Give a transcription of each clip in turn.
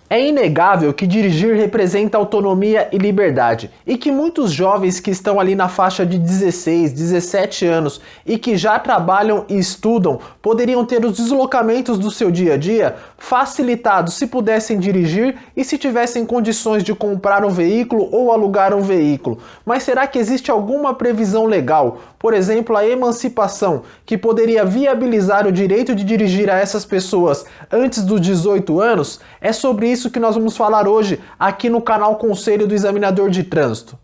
É inegável que dirigir representa autonomia e liberdade, e que muitos jovens que estão ali na faixa de 16, 17 anos e que já trabalham e estudam poderiam ter os deslocamentos do seu dia a dia facilitados se pudessem dirigir e se tivessem condições de comprar um veículo ou alugar um veículo. Mas será que existe alguma previsão legal, por exemplo, a emancipação, que poderia viabilizar o direito de dirigir a essas pessoas antes dos 18 anos? É sobre isso que nós vamos falar hoje aqui no canal Conselho do Examinador de Trânsito.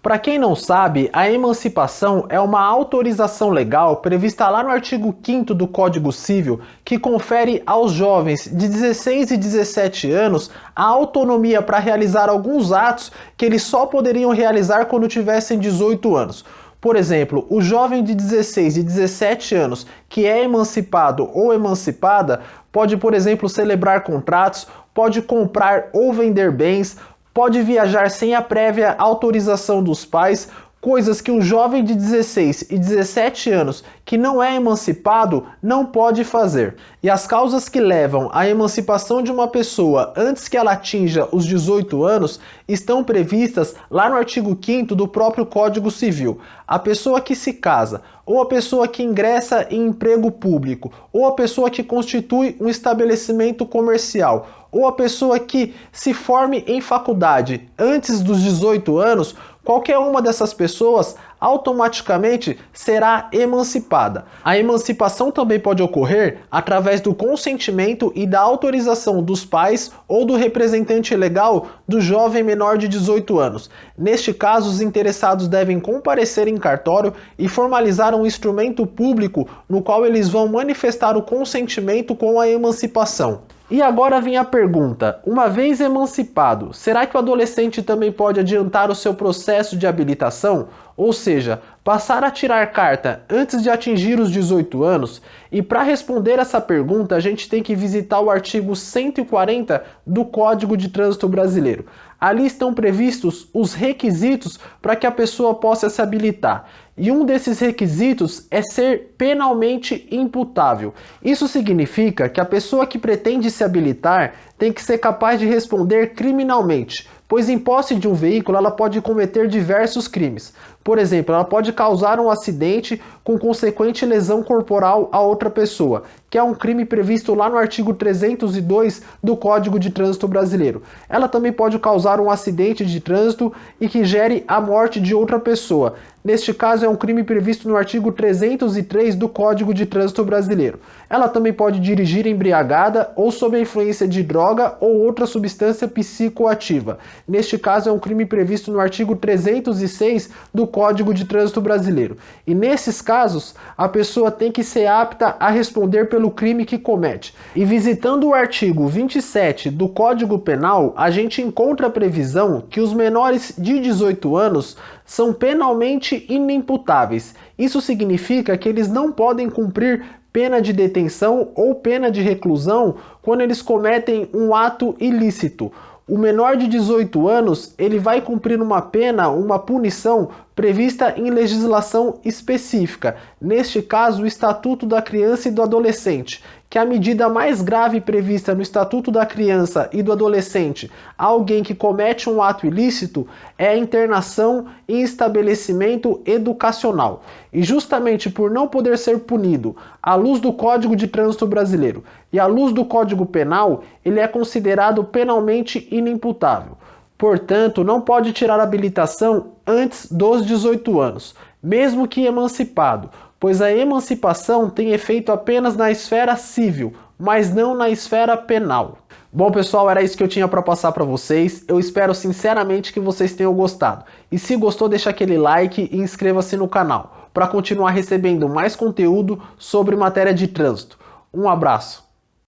Para quem não sabe, a emancipação é uma autorização legal prevista lá no artigo 5º do Código Civil, que confere aos jovens de 16 e 17 anos a autonomia para realizar alguns atos que eles só poderiam realizar quando tivessem 18 anos. Por exemplo, o jovem de 16 e 17 anos que é emancipado ou emancipada pode, por exemplo, celebrar contratos, pode comprar ou vender bens, pode viajar sem a prévia autorização dos pais, coisas que um jovem de 16 e 17 anos que não é emancipado não pode fazer. E as causas que levam à emancipação de uma pessoa antes que ela atinja os 18 anos estão previstas lá no artigo 5º do próprio Código Civil. A pessoa que se casa, ou a pessoa que ingressa em emprego público, ou a pessoa que constitui um estabelecimento comercial, ou a pessoa que se forme em faculdade antes dos 18 anos, qualquer uma dessas pessoas automaticamente será emancipada. A emancipação também pode ocorrer através do consentimento e da autorização dos pais ou do representante legal do jovem menor de 18 anos. Neste caso, os interessados devem comparecer em cartório e formalizar um instrumento público no qual eles vão manifestar o consentimento com a emancipação. E agora vem a pergunta: uma vez emancipado, será que o adolescente também pode adiantar o seu processo de habilitação? Ou seja, passar a tirar carta antes de atingir os 18 anos? E para responder essa pergunta, a gente tem que visitar o artigo 140 do Código de Trânsito Brasileiro. Ali estão previstos os requisitos para que a pessoa possa se habilitar. E um desses requisitos é ser penalmente imputável. Isso significa que a pessoa que pretende se habilitar tem que ser capaz de responder criminalmente, pois em posse de um veículo ela pode cometer diversos crimes. Por exemplo, ela pode causar um acidente com consequente lesão corporal a outra pessoa, que é um crime previsto lá no artigo 302 do Código de Trânsito Brasileiro. Ela também pode causar um acidente de trânsito e que gere a morte de outra pessoa. Neste caso é um crime previsto no artigo 303 do Código de Trânsito Brasileiro. Ela também pode dirigir embriagada ou sob a influência de droga ou outra substância psicoativa. Neste caso é um crime previsto no artigo 306 do Código de Trânsito Brasileiro. E nesses casos, a pessoa tem que ser apta a responder pelo crime que comete. E visitando o artigo 27 do Código Penal, a gente encontra a previsão que os menores de 18 anos são penalmente inimputáveis. Isso significa que eles não podem cumprir pena de detenção ou pena de reclusão quando eles cometem um ato ilícito. O menor de 18 anos, ele vai cumprir uma pena, uma punição prevista em legislação específica. Neste caso, o Estatuto da Criança e do Adolescente, que é a medida mais grave prevista no Estatuto da Criança e do Adolescente a alguém que comete um ato ilícito é a internação em estabelecimento educacional. E justamente por não poder ser punido à luz do Código de Trânsito Brasileiro e à luz do Código Penal, ele é considerado penalmente inimputável. Portanto, não pode tirar a habilitação antes dos 18 anos, mesmo que emancipado, pois a emancipação tem efeito apenas na esfera civil, mas não na esfera penal. Bom, pessoal, era isso que eu tinha para passar para vocês. Eu espero sinceramente que vocês tenham gostado. E se gostou, deixa aquele like e inscreva-se no canal para continuar recebendo mais conteúdo sobre matéria de trânsito. Um abraço!